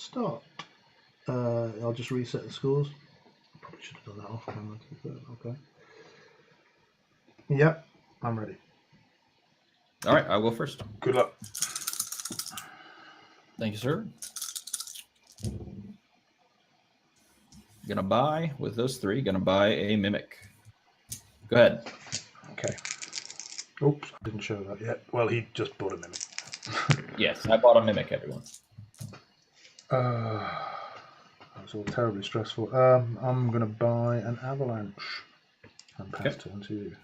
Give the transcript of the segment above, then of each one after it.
start. I'll just reset the scores. Probably should have done that off camera. Okay. Yep, I'm ready. All right, I'll go first. Good luck. Thank you, sir. Gonna buy with those three. Gonna buy a mimic. Go ahead. Okay. Oops, I didn't show that yet. Well, he just bought a mimic. Yes, I bought a mimic, everyone. That was all terribly stressful. I'm going to buy an Avalanche and pass turn to you.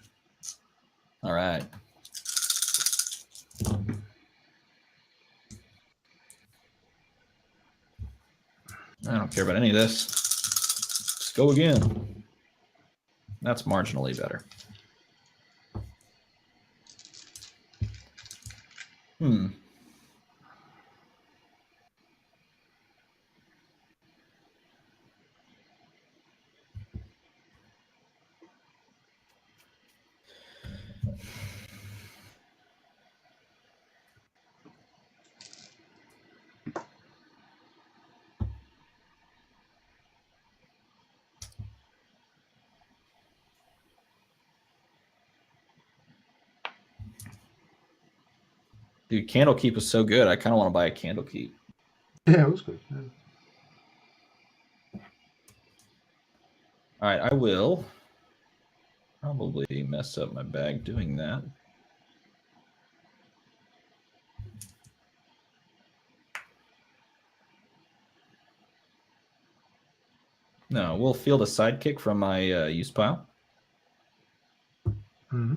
All right. I don't care about any of this. Let's go again. That's marginally better. Dude, Candlekeep was so good. I kind of want to buy a Candlekeep. Yeah, it was good. Yeah. All right, I will probably mess up my bag doing that. No, we'll field a sidekick from my use pile. Mm-hmm.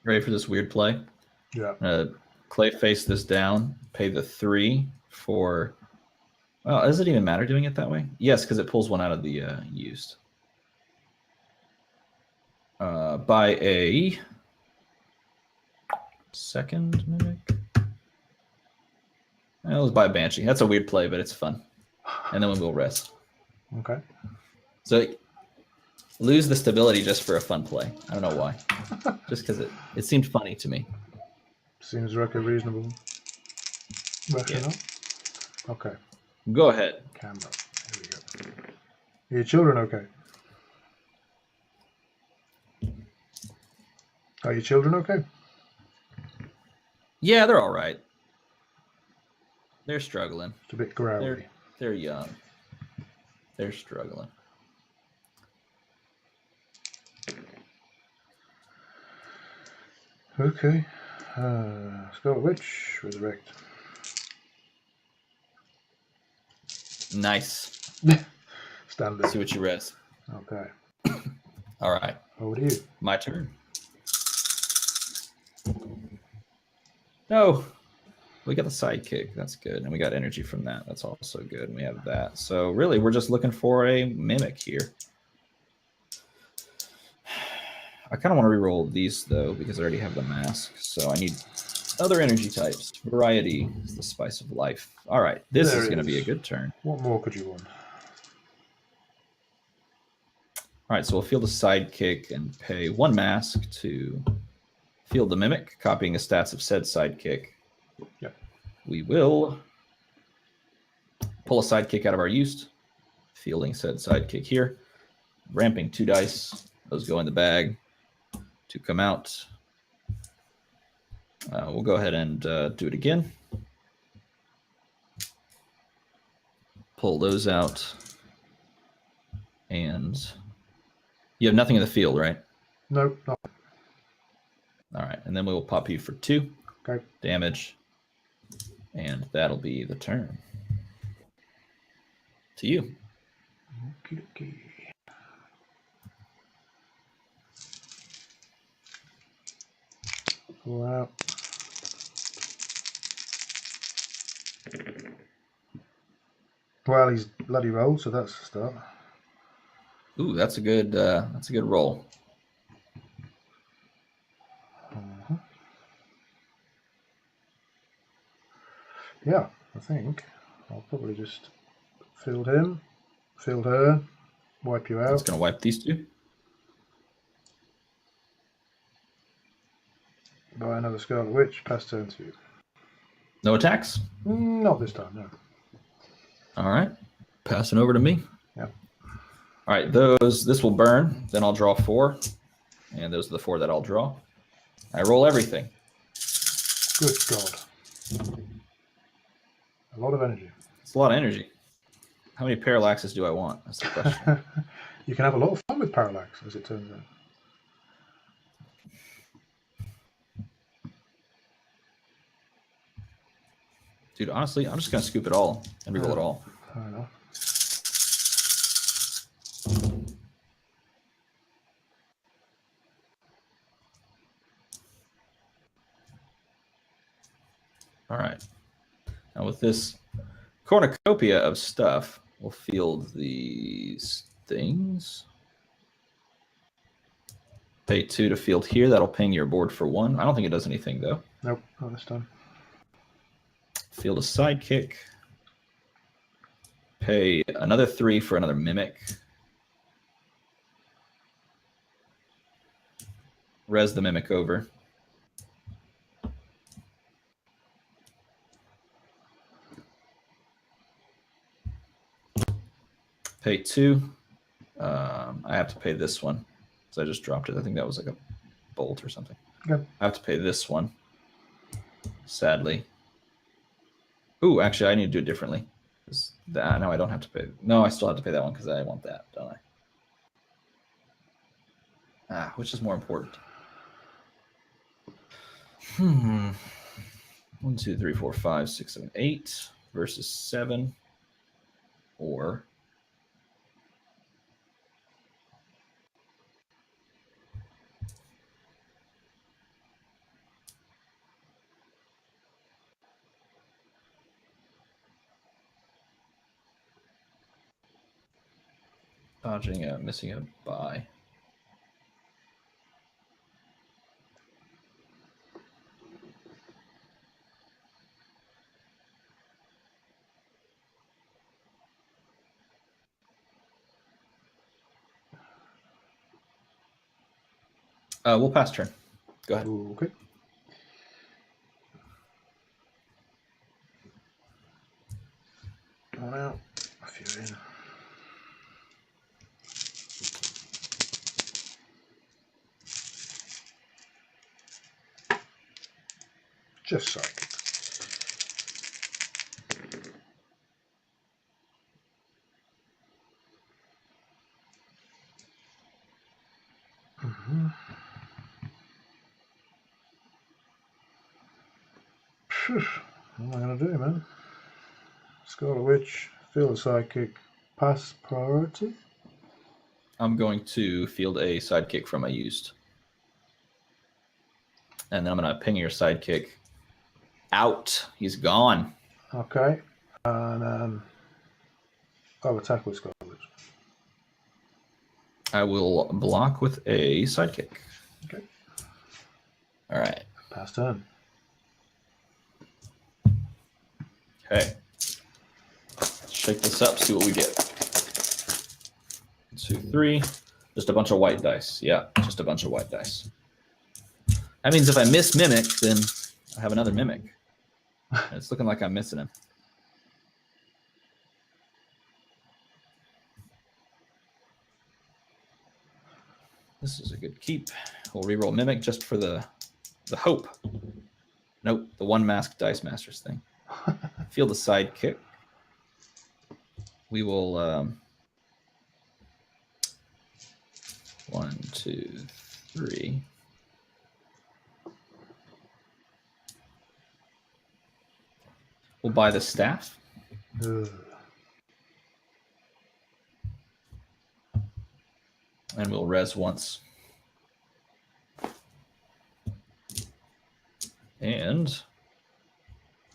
Ready for this weird play? Yeah. Clay face this down, pay the 3 for... Well, does it even matter doing it that way? Yes, because it pulls one out of the used. Buy a second mimic. Let's buy a Banshee. That's a weird play, but it's fun. And then we'll rest. Okay. So lose the stability just for a fun play. I don't know why. Just because it seemed funny to me. Seems like a reasonable rationale. Yeah. Okay. Go ahead. Camera. Here we go. Are your children okay? Are your children okay? Yeah, they're all right. They're struggling. It's a bit growly. They're young. They're struggling. Okay. Scarlet Witch, resurrect. Nice. Standard. See what you res. Okay. All right. Over to you. My turn. No. We got the sidekick. That's good. And we got energy from that. That's also good. And we have that. So really, we're just looking for a mimic here. I kind of want to reroll these, though, because I already have the mask. So I need other energy types. Variety is the spice of life. All right. This is going to be a good turn. What more could you want? All right. So we'll field a sidekick and pay 1 mask to field the mimic, copying the stats of said sidekick. Yep. We will pull a sidekick out of our used, fielding said sidekick here, ramping 2 dice. Those go in the bag to come out. We'll go ahead and do it again. Pull those out. And you have nothing in the field, right? No, not. All right. And then we will pop you for 2 okay. damage. And that'll be the turn. To you. Okay. Wow. Well, he's bloody rolled, so that's a start. Ooh, that's a good roll. Yeah, I think I'll probably just field him, field her, wipe you out. It's going to wipe these two. Buy another Scarlet Witch, pass turn to you. No attacks? Not this time, no. All right. Passing over to me. Yeah. All right, this will burn. Then I'll draw 4. And those are the 4 that I'll draw. I roll everything. Good God. A lot of energy. It's a lot of energy. How many parallaxes do I want? That's the question. You can have a lot of fun with parallax, as it turns out. Dude, honestly, I'm just going to scoop it all and reroll it all. I don't know. All right. Now with this cornucopia of stuff, we'll field these things. Pay 2 to field here. That'll ping your board for 1. I don't think it does anything, though. Nope, not this time. Field a sidekick. Pay another 3 for another mimic. Res the mimic over. Pay 2. I have to pay this one because I just dropped it. I think that was like a bolt or something. Okay. I have to pay this one. Sadly. Ooh, actually, I need to do it differently. No, I don't have to pay. No, I still have to pay that one because I want that, don't I? Which is more important? 1, 2, 3, 4, 5, 6, 7, 8 versus 7, or dodging a missing a buy. We'll pass turn. Go ahead. Okay. Come on out. Off you in. Just psychic. What am I going to do, man? Scarlet Witch, field a sidekick, pass priority. I'm going to field a sidekick from a used. And then I'm going to ping your sidekick out. He's gone. Okay. And I'll attack with Scarlet Witch. I will block with a sidekick. Okay. All right. Pass turn. Okay. Let's shake this up, see what we get. 2, 3. Just a bunch of white dice. Yeah, just a bunch of white dice. That means if I miss Mimic, then I have another Mimic. It's looking like I'm missing him. This is a good keep. We'll reroll Mimic just for the hope. Nope, the one mask Dice Masters thing. Field the sidekick. We will 1, 2, 3. We'll buy the staff. And we'll res once. And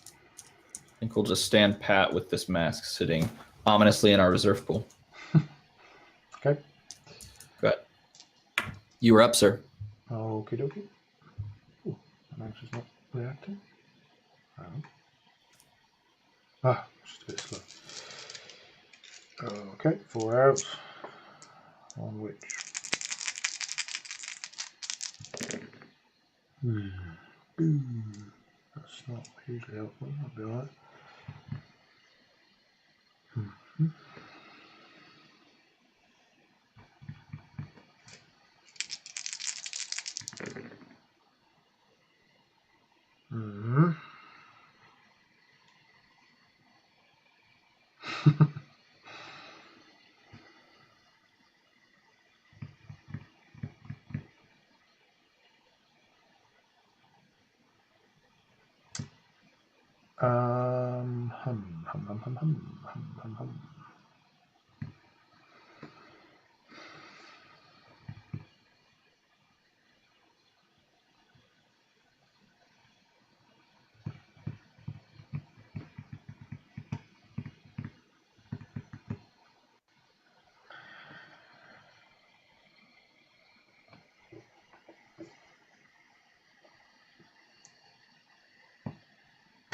I think we'll just stand pat with this mask sitting ominously in our reserve pool. Okay. Go ahead. You were up, sir. Okie dokie. Ooh, Avalanche is not reacting. Just a bit slow. Okay, 4 out. On which? That's not hugely helpful. That'll be alright.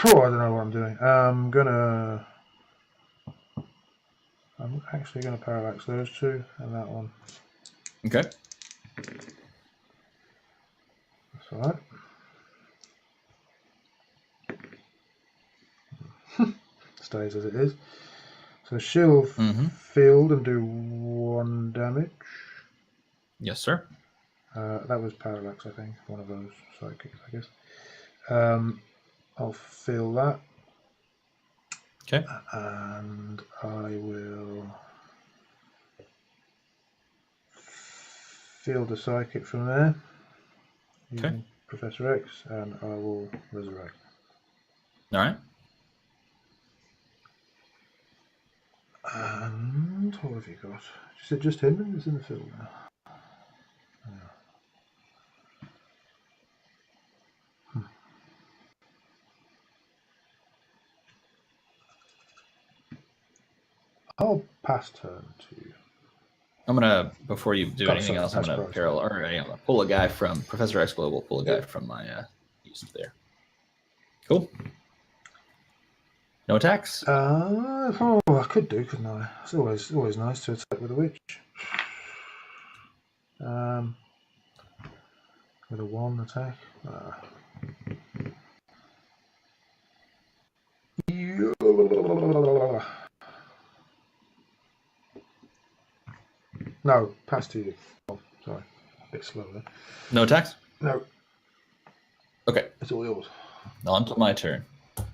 I don't know what I'm doing. I'm actually gonna parallax those two and that one. Okay. That's alright. Stays as it is. So she'll field and do 1 damage. Yes, sir. That was parallax, I think. One of those sidekicks, I guess. I'll fill that. Okay. And I will field a psychic from there. Using Professor X, and I will resurrect. Alright. And what have you got? Is it just him who's in the field now? I'll pass turn to you. I'm gonna, before you do anything else, I'm gonna pull a guy from Professor X Global, pull a guy from my use there. Cool. No attacks? I could do, couldn't I? It's always nice to attack with a witch. With a 1 attack. No, pass to you. Oh, sorry, a bit slow there. No attacks? No. Okay. It's all yours. On to my turn.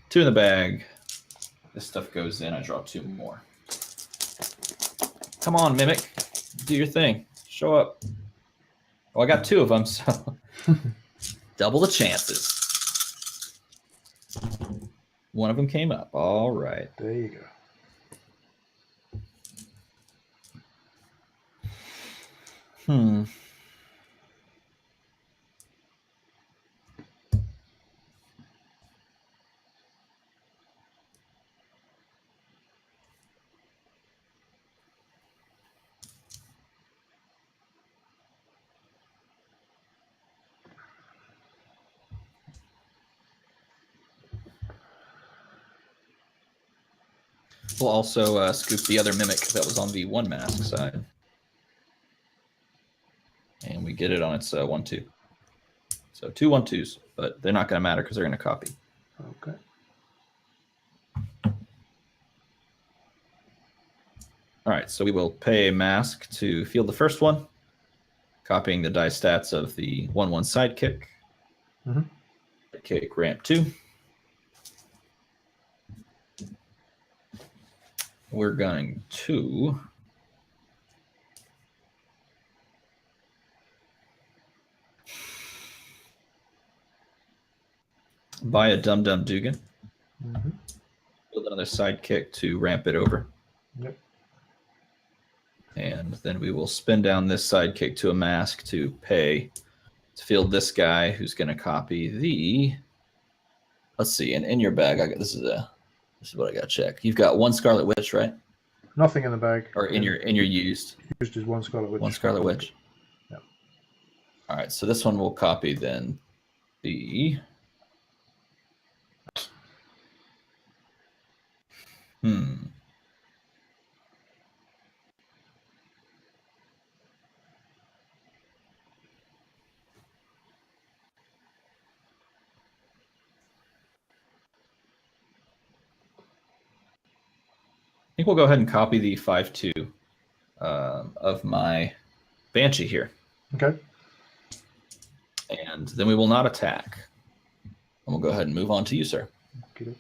2 in the bag. This stuff goes in. I draw 2 more. Come on, Mimic. Do your thing. Show up. Oh, I got 2 of them, so double the chances. One of them came up. All right. There you go. We'll also scoop the other Mimic that was on the 1 mask side. And we get it on its 1/2. So 2 1/2s, but they're not going to matter because they're going to copy. Okay. All right, so we will pay a mask to field the first one, copying the die stats of the 1/1 sidekick. Sidekick ramp 2. We're going to buy a Dum Dum Dugan. Build another sidekick to ramp it over. Yep. And then we will spin down this sidekick to a mask to pay to field this guy who's going to copy the. Let's see. And in your bag, this is what I got to check. You've got 1 Scarlet Witch, right? Nothing in the bag. Or in your used. Used is one Scarlet Witch. One Scarlet Witch. Yeah. All right, so this one will copy then the. I think we'll go ahead and copy the 5/2 of my Banshee here. Okay. And then we will not attack. And we'll go ahead and move on to you, sir. Okay.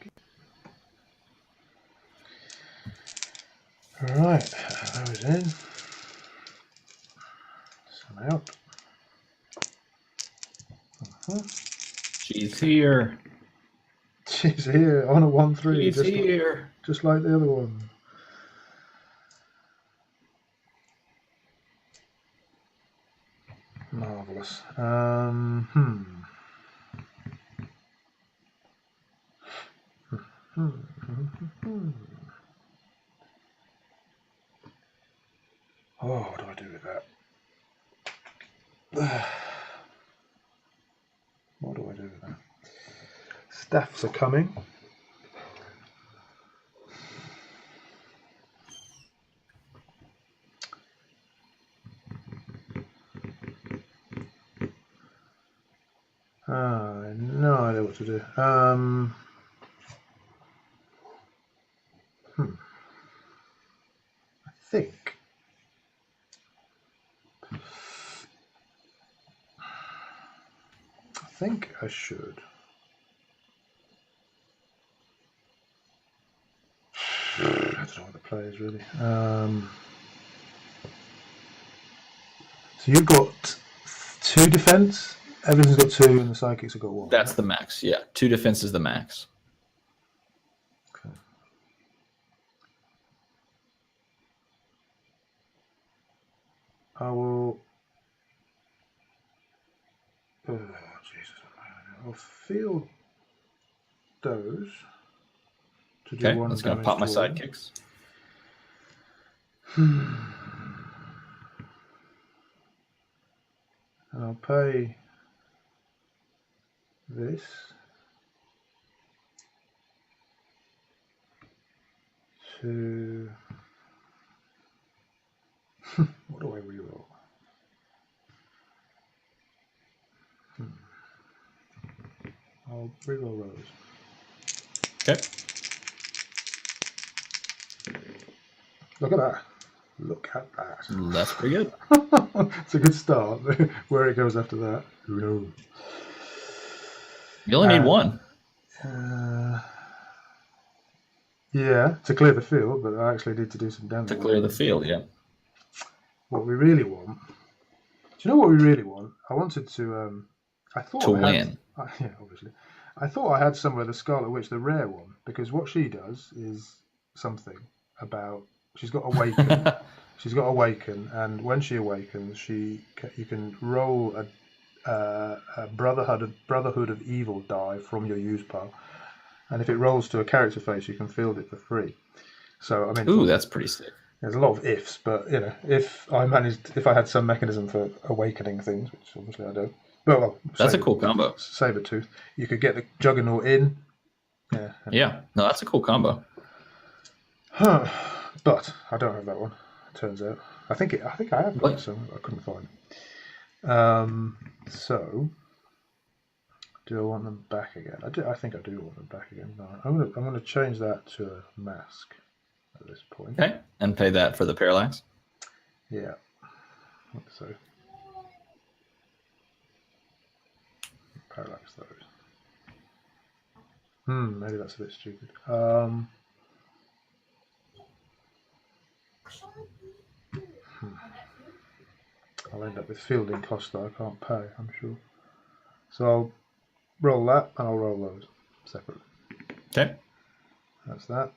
All right, those in. Some out. She's here. She's here on a 1/3. She's here. Just like the other one. Marvelous. Oh, what do I do with that? What do I do with that? Staffs are coming. No idea what to do. I think I should. I don't know what the play is really. So you've got 2 defense. Everything's got 2, and the psychics have got 1. That's the max. Yeah, 2 defense is the max. Okay. I will. Oh Jesus! I'll field those to do 1 that's going to pop my sidekicks. And I'll pay this to. What do I reroll? I'll reroll those. Okay. Look at that. Look at that. That's pretty good. It's a good start. Where it goes after that, who knows? You only need 1. Yeah, to clear the field, but I actually need to do some damage. To clear the field, yeah. What we really want. Do you know what we really want? I wanted to. I thought to I win. Had, yeah, obviously. I thought I had somewhere the Scarlet Witch, the rare one, because what she does is something about. She's got Awaken. She's got Awaken, and when she awakens, you can roll a Brotherhood of Evil die from your use pile, and if it rolls to a character face, you can field it for free. So I mean, ooh, that's pretty sick. There's a lot of ifs, but you know, if I had some mechanism for awakening things, which obviously I don't. Well, that's a cool combo. Sabertooth. You could get the Juggernaut in. Yeah. Yeah. No, that's a cool combo. But I don't have that one. It turns out. I think I have got some. I couldn't find it. So, do I want them back again? I think I do want them back again. No, I'm gonna change that to a mask at this point. Okay, and pay that for the parallax. Yeah. I think so. Parallax those. Maybe that's a bit stupid. I'll end up with fielding costs that I can't pay, I'm sure. So I'll roll that and I'll roll those separately. Okay. That's that.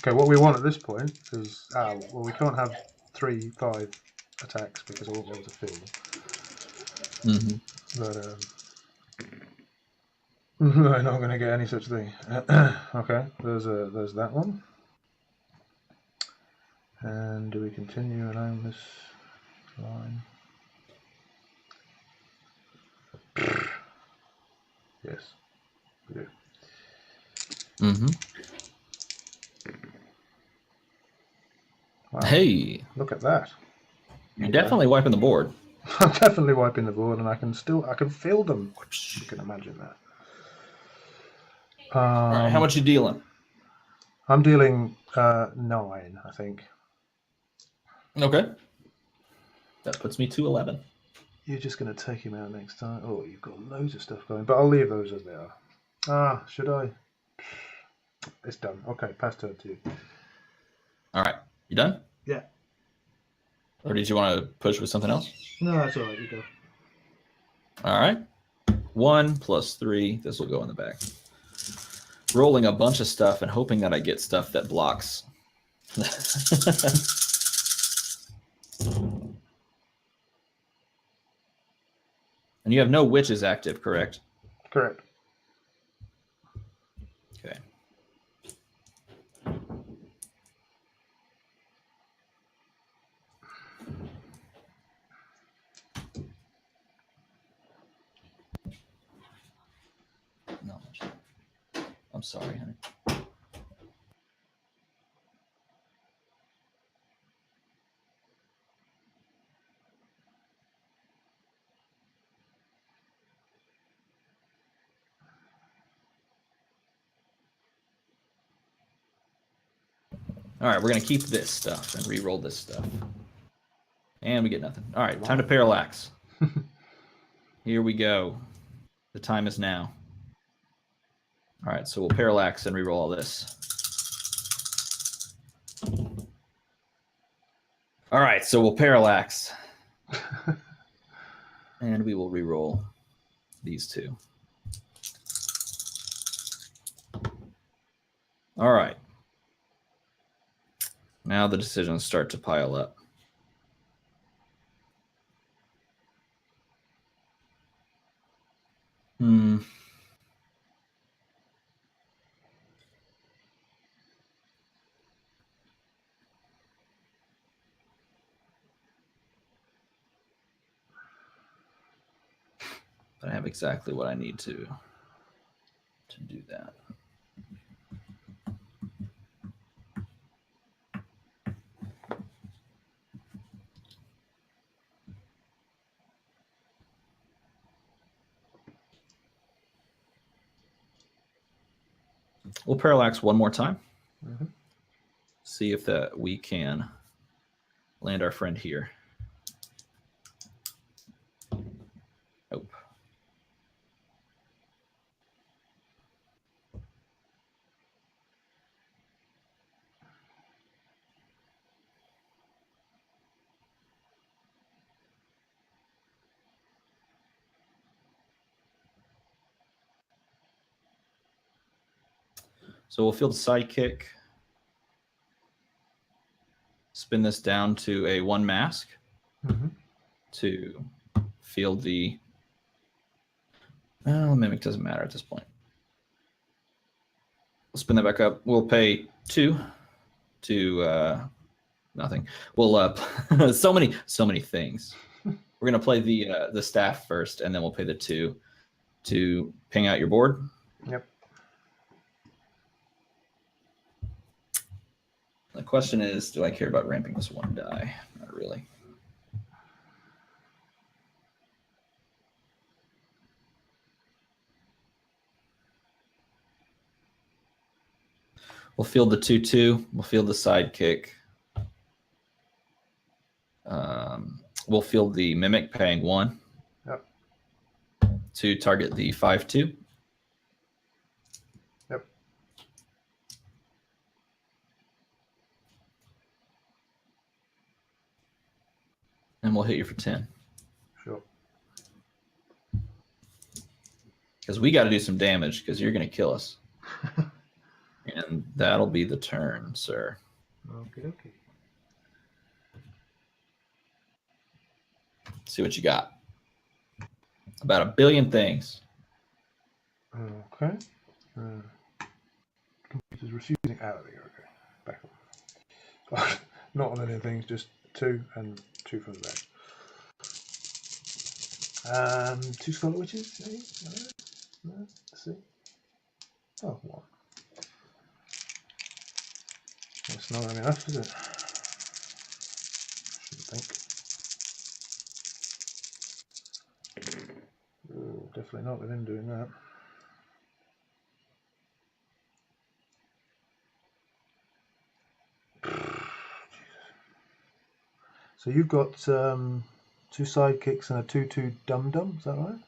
Okay, what we want at this point is, well, we can't have 3/5 attacks because I won't be able to field them. Mm-hmm. But I'm not going to get any such thing. Okay, there's that one. And do we continue along this line? Yes, we do. Mm-hmm. Wow, Hey, look at that. you're definitely wiping the board. I'm definitely wiping the board, and I can feel them. You can imagine that. All right, how much you dealing? I'm dealing 9, I think. Okay. That puts me to 11. You're just going to take him out next time. Oh, you've got loads of stuff going, but I'll leave those as they are. Ah, should I? It's done. Okay, pass turn to you. All right, you done? Yeah. Or did you want to push with something else? No, that's all right. You go. All right. 1 + 3. This will go in the back. Rolling a bunch of stuff and hoping that I get stuff that blocks. And you have no witches active, correct? Correct. Okay. No, I'm sorry, honey. All right, we're going to keep this stuff and re-roll this stuff. And we get nothing. All right, time to parallax. Here we go. The time is now. All right, so we'll parallax and re-roll all this. All right, so we'll parallax. And we will re-roll these two. All right. Now the decisions start to pile up. But I have exactly what I need to do that. We'll parallax one more time. Mm-hmm. See if that we can land our friend here. Nope. So we'll field sidekick. Spin this down to a 1 mask to field the. Well, mimic doesn't matter at this point. We'll spin that back up. We'll pay 2 to nothing. We'll so many things. We're gonna play the staff first, and then we'll pay the 2 to ping out your board. Yep. The question is, do I care about ramping this 1 die? Not really. We'll field the 2/2. We'll field the sidekick. We'll field the mimic, paying 1. Yep. To target the 5/2. Yep. And we'll hit you for 10. Sure. Because we got to do some damage, because you're going to kill us. And that'll be the turn, sir. Okay. See what you got. About 1 billion things. Okay. Computer's refusing out of here. Okay. Back up. Not on any things, just 2 and 2 from the back. 2 Scarlet Witches, maybe? No? Let's see. Oh, 1. That's not really enough, is it? I shouldn't think. Ooh, definitely not with him doing that. So you've got 2 sidekicks and a 2/2 Dum Dum, is that right?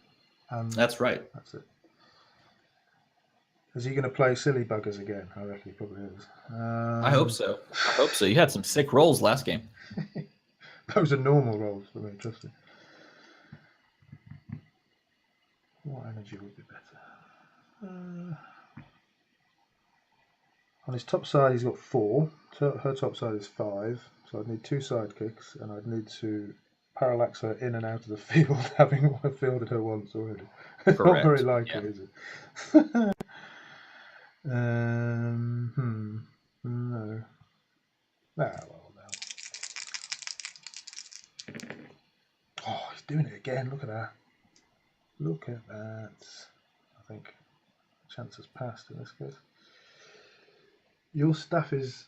That's right. That's it. Is he going to play Silly Buggers again? I reckon he probably is. I hope so. I hope so. You had some sick rolls last game. Those are normal rolls for me, trust me. What energy would be better? On his top side, he's got 4. Her top side is 5. So I'd need 2 sidekicks, and I'd need to parallax her in and out of the field, having fielded her once already. It's not very likely, is it? No. Well, no. Oh, he's doing it again. Look at that. Look at that. I think chance has passed in this case. Your stuff is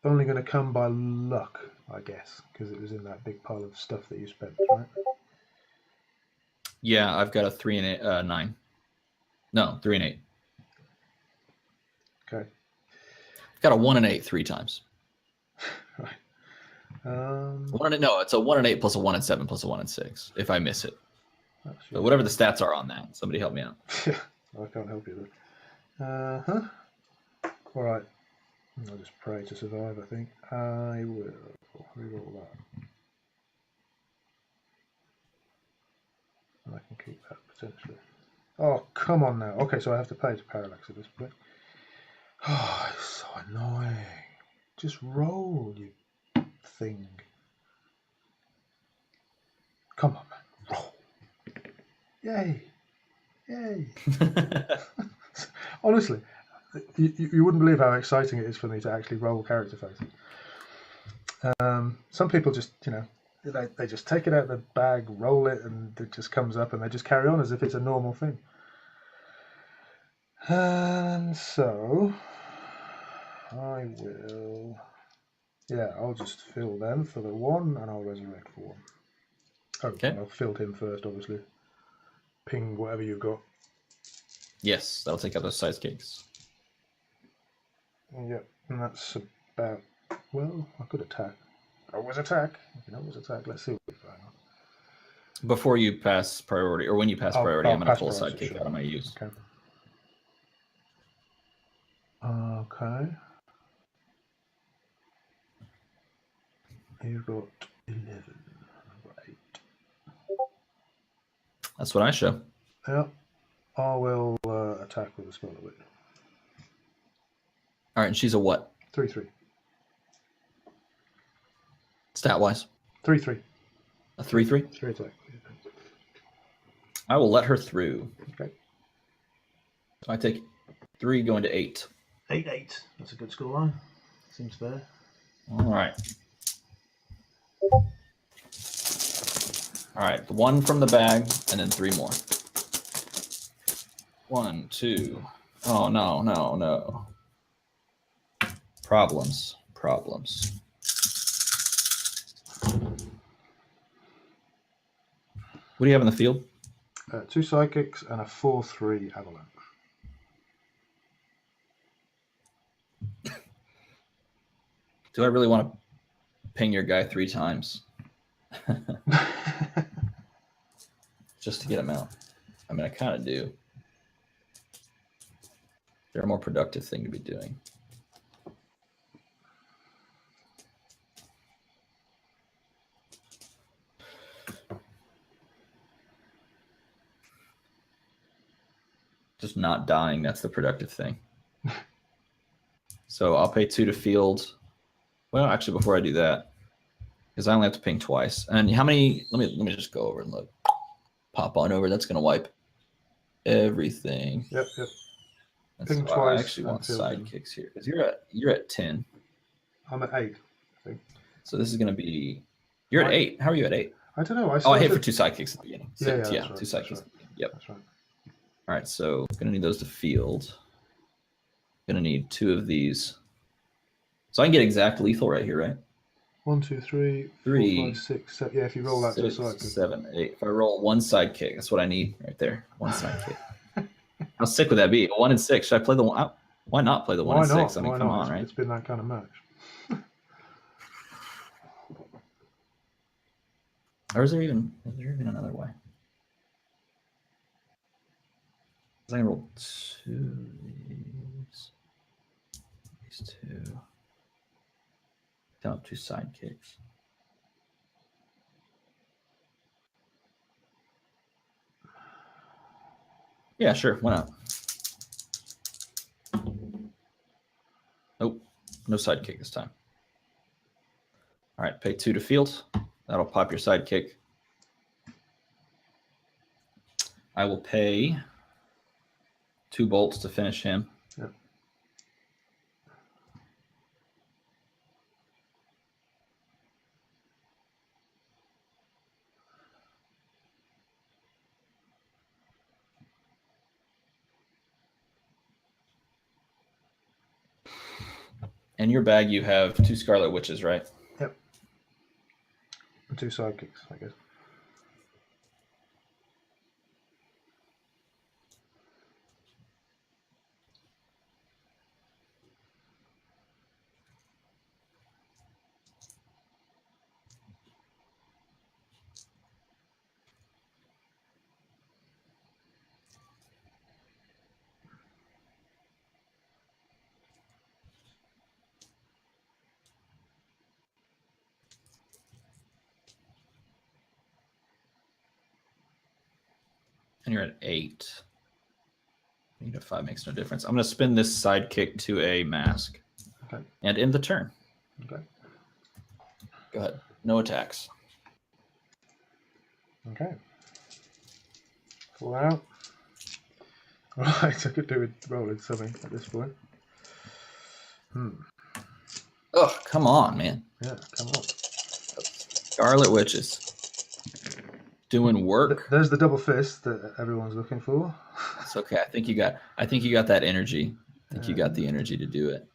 only going to come by luck, I guess, because it was in that big pile of stuff that you spent, right? Yeah, I've got a 3 and 8, 9. No, 3 and 8. Okay. I've got a 1 and 8 3 times. Right. 1 and no, it's a 1 and 8 plus a 1 and 7 plus a 1 and 6. If I miss it, so whatever the stats are on that, somebody help me out. Yeah, I can't help you then. All right. I'll just pray to survive, I think. I will reroll that. And I can keep that potentially. Oh, come on now. Okay, so I have to pay to parallax at this point. Oh, it's so annoying. Just roll, you thing. Come on, man. Roll. Yay. Yay. Honestly. You wouldn't believe how exciting it is for me to actually roll character faces. Some people just, they just take it out of the bag, roll it, and it just comes up, and they just carry on as if it's a normal thing. And so, I will, I'll just fill them for the 1, and I'll resurrect for 1. Okay. I'll fill him first, obviously. Ping whatever you've got. Yes, that'll take out those sidekicks. Yep, and that's about, well, I could attack. Always attack. You can always attack. Let's see what's going on. Before you pass priority, or when you pass priority, I'm going to pull a sidekick out of my use. Okay. Okay. You've got 11. I've got 8. That's what I show. Yeah. I will attack with a Scarlet Witch. All right, and she's a what? 3/3. Stat-wise? 3/3. A 3/3? 3 attack. I will let her through. Okay. So I take 3 going to 8. 8/8. That's a good score line. Seems fair. All right. All right, 1 from the bag, and then 3 more. 1, 2. Oh, no. Problems. What do you have in the field? 2 sidekicks and a 4/3 Avalanche. Do I really want to ping your guy 3 times? Just to get him out. I mean, I kind of do. They're a more productive thing to be doing. Just not dying, that's the productive thing. So I'll pay 2 to field. Well, actually, before I do that, because I only have to ping twice. And how many? Let me just go over and look. Pop on over. That's going to wipe. everything. Yep. That's Ping why I twice actually and want field him. sidekicks here because you're at 10. I'm at 8. I think. So this is going to be. You're at 8. How are you at 8? I don't know. I hit for 2 sidekicks at the beginning. Yeah, That's right, 2 sidekicks. right. Yep. That's right. All right, so going to need those to field. Going to need 2 of these. So I can get exact lethal right here, right? 1, 2, 3, 3, 4, 5, 6, 7. Yeah, if you roll that to the 6, side. 7, 8. If I roll 1 sidekick, that's what I need right there. 1 sidekick. How sick would that be? 1 and 6. Should I play the 1? Why not play the 1 and 6? I mean, come on, right? It's been that kind of match. Or is there even another way? I can roll 2 of these 2. Down 2 sidekicks. Yeah, sure. Why not? Nope. No sidekick this time. All right, pay 2 to field. That'll pop your sidekick. I will pay 2 bolts to finish him. Yep. In your bag, you have 2 Scarlet Witches, right? Yep. And 2 sidekicks, I guess. And you're at 8. Need a 5 makes no difference. I'm going to spin this sidekick to a mask. Okay. And end the turn. Okay. Go ahead. No attacks. Okay. Full out. Right, I could do with rolling something at this point. Oh, come on, man. Yeah, come on. Scarlet Witches. Doing work. There's the double fist that everyone's looking for. It's okay. I think you got that energy. I think you got the energy to do it.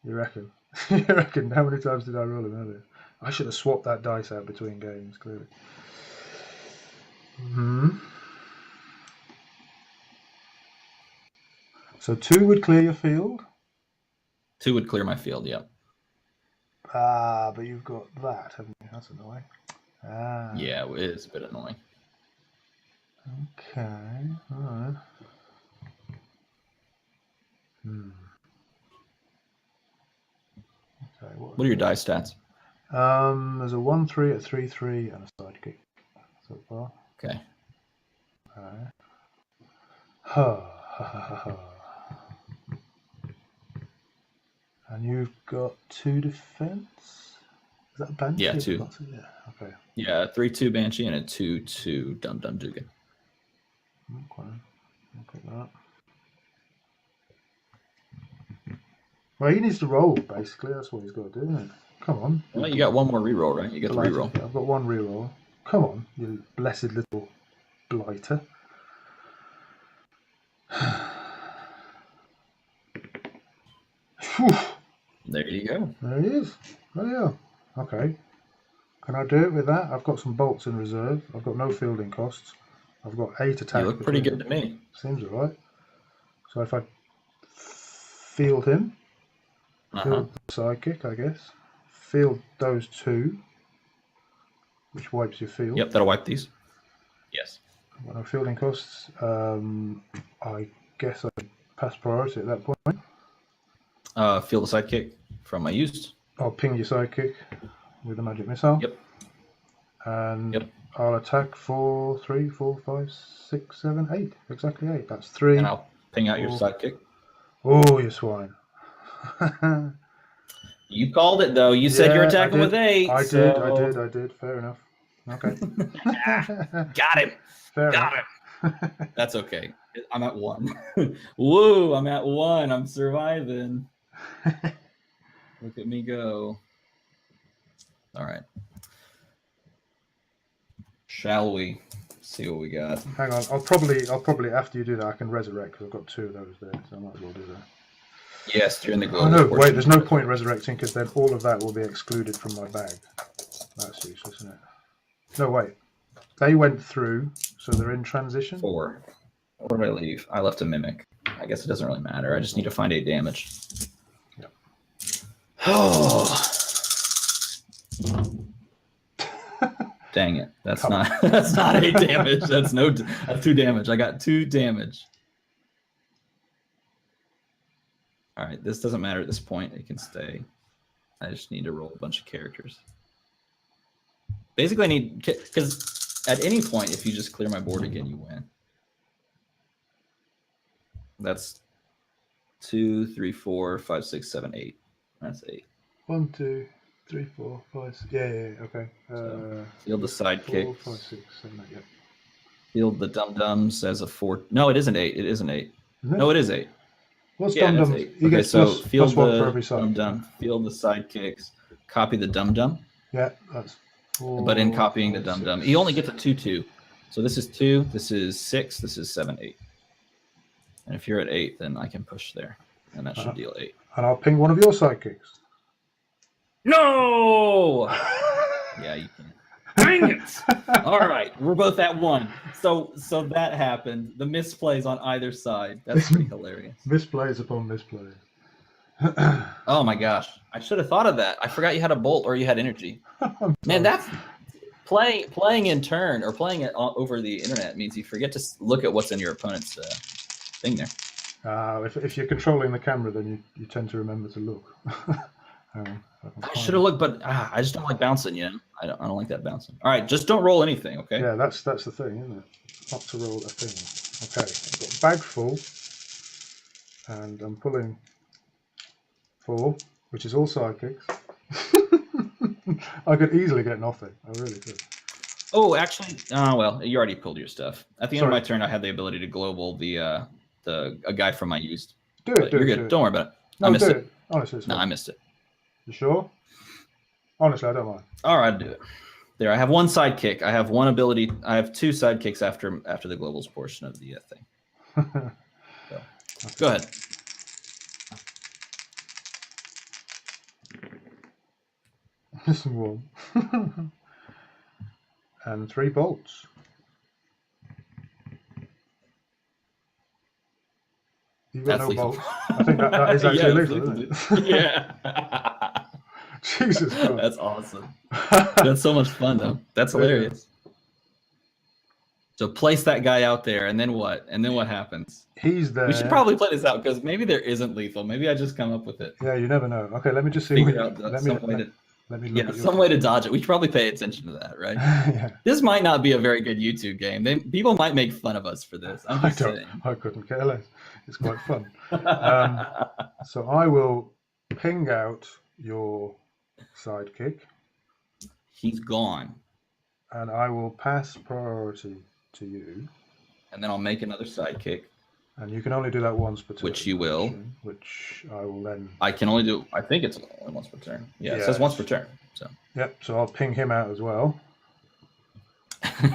You reckon? You reckon? How many times did I roll him earlier? I should have swapped that dice out between games, clearly. So 2 would clear your field. 2 would clear my field, yep. Ah, but you've got that, haven't you? That's annoying. Ah. Yeah, it is a bit annoying. Okay, all right. Okay, what are your die stats? There's a 1-3, a 3-3, and a sidekick so far. Okay. All right. Ha ha ha ha. And you've got 2 defense. Is that a Banshee? Yeah, 2. Yeah, okay. Yeah, a 3-2 Banshee and a 2-2 Dum Dum Dugan. Okay. I'll pick that up. Well, he needs to roll, basically. That's what he's got to do, isn't it? Come on. Well, you got 1 more reroll, right? You got the reroll. I've got 1 reroll. Come on, you blessed little blighter. There you go. There he is. Oh, yeah. Okay. Can I do it with that? I've got some bolts in reserve. I've got no fielding costs. I've got 8 attacks. You look pretty good to me. Seems all right. So if I field him, field the sidekick, I guess. Field those 2, which wipes your field. Yep, that'll wipe these. Yes. I've got no fielding costs. I guess I pass priority at that point. Field the sidekick from my used. I'll ping your sidekick with a magic missile. Yep. And I'll attack for 3, 4, 5, 6, 7, 8. Exactly 8. That's 3. And I'll ping out your sidekick. Oh, you swine. You called it, though. You said you're attacking with 8. I did. Fair enough. Okay. Got him. Fair Got enough. That's okay. I'm at 1. Woo! I'm at 1. I'm surviving. Look at me go. All right. Shall we see what we got? Hang on, I'll probably after you do that, I can resurrect because I've got 2 of those there, so I might as well do that. Yes, during the Oh global. no, wait, there's no point resurrecting because then all of that will be excluded from my bag. That's useless, isn't it? No, wait. They went through, so they're in transition. 4. What did I leave? I left a mimic. I guess it doesn't really matter. I just need to find 8 damage. Yep. Oh. Dang it. That's Come not that's not 8 damage. That's 2 damage. I got 2 damage. All right, this doesn't matter at this point. It can stay. I just need to roll a bunch of characters. Basically, I need, because at any point, if you just clear my board again, you win. That's 2, 3, 4, 5, 6, 7, 8. That's 8. 1, 2, 3, 4, 5, 6. Yeah, okay. So, field the 4, sidekick. 5, 6, 7, 8. Yeah. Field the Dum Dums as a 4. No, it isn't 8. It isn't 8. Isn't No, it is 8. What's Yeah, Dum that's Dum? 8. You Okay, get so plus field 1 the for every side. Dum Dum. Field the sidekicks. Copy the Dum Dum. Yeah, that's 4. But in copying the 5, Dum Dum, 6. you only get the 2/2. So this is 2. This is 6. This is 7, 8. And if you're at 8, then I can push there, and that should deal 8. And I'll ping one of your sidekicks. No! Yeah, you can. Dang it! All right, we're both at 1. So that happened. The misplays on either side. That's pretty hilarious. Misplays upon misplays. Oh my gosh, I should have thought of that. I forgot you had a bolt or you had energy. Man, that's playing in turn or playing it over the internet means you forget to look at what's in your opponent's thing there. If you're controlling the camera, then you tend to remember to look. I should have looked, but I just don't like bouncing. You know, I don't like that bouncing. All right, just don't roll anything, okay? Yeah, that's the thing, isn't it? Not to roll a thing. Okay, I've got a bag full, and I'm pulling 4, which is all sidekicks. I could easily get nothing. I really could. Oh, actually, well, you already pulled your stuff. At the end Sorry. of my turn, I had the ability to global a guy from my used. Do it. You're good. Don't worry about it. No, I missed do it. it. Honestly, it's No, fine. I missed it. You sure? Honestly, I don't mind. All right, I'll do it. There, I have 1 sidekick. I have 1 ability. I have 2 sidekicks after the globals portion of the thing. So, go ahead. Missing 1. And 3 bolts. You've got That's no lethal. bolts. I think that is actually Yeah, lethal, isn't it? Yeah. Jesus Christ. That's awesome. That's so much fun, though. That's hilarious. So place that guy out there, and then what? And then what happens? He's there. We should probably play this out because maybe there isn't lethal. Maybe I just come up with it. Yeah, you never know. Okay, let me just see. Figure out let me look at some way to dodge it. We should probably pay attention to that, right? Yeah. This might not be a very good YouTube game. People might make fun of us for this. I'm just saying. I couldn't care less. It's quite fun. So I will ping out your sidekick. He's gone. And I will pass priority to you. And then I'll make another sidekick. And you can only do that once per turn. Which you will. Which I will then... I can only do... I think it's only once per turn. Yeah, it says once per turn. So. Yep, so I'll ping him out as well.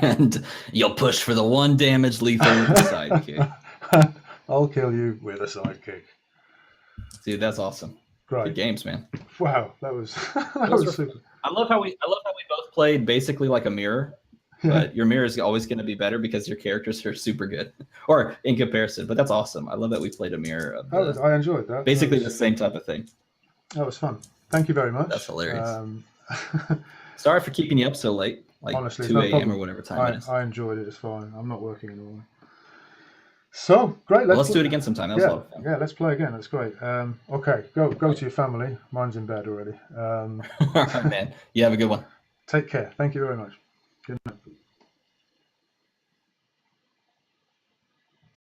And you'll push for the 1 damage lethal with the sidekick. I'll kill you with a sidekick. Dude, that's awesome. Great. Good games, man. Wow, that was super. I love how we both played basically like a mirror. But your mirror is always going to be better because your characters are super good, or in comparison. But that's awesome. I love that we played a mirror. I enjoyed that. Basically the same type of thing. That was fun. Thank you very much. That's hilarious. Sorry for keeping you up so late, like honestly, 2 a.m. or whatever time it is. I enjoyed it. It's fine. I'm not working anymore. So great. Let's do it again sometime. That was a lot of fun. Yeah, let's play again. That's great. Okay, go to your family. Mine's in bed already. All right, man. You have a good one. Take care. Thank you very much. Good night.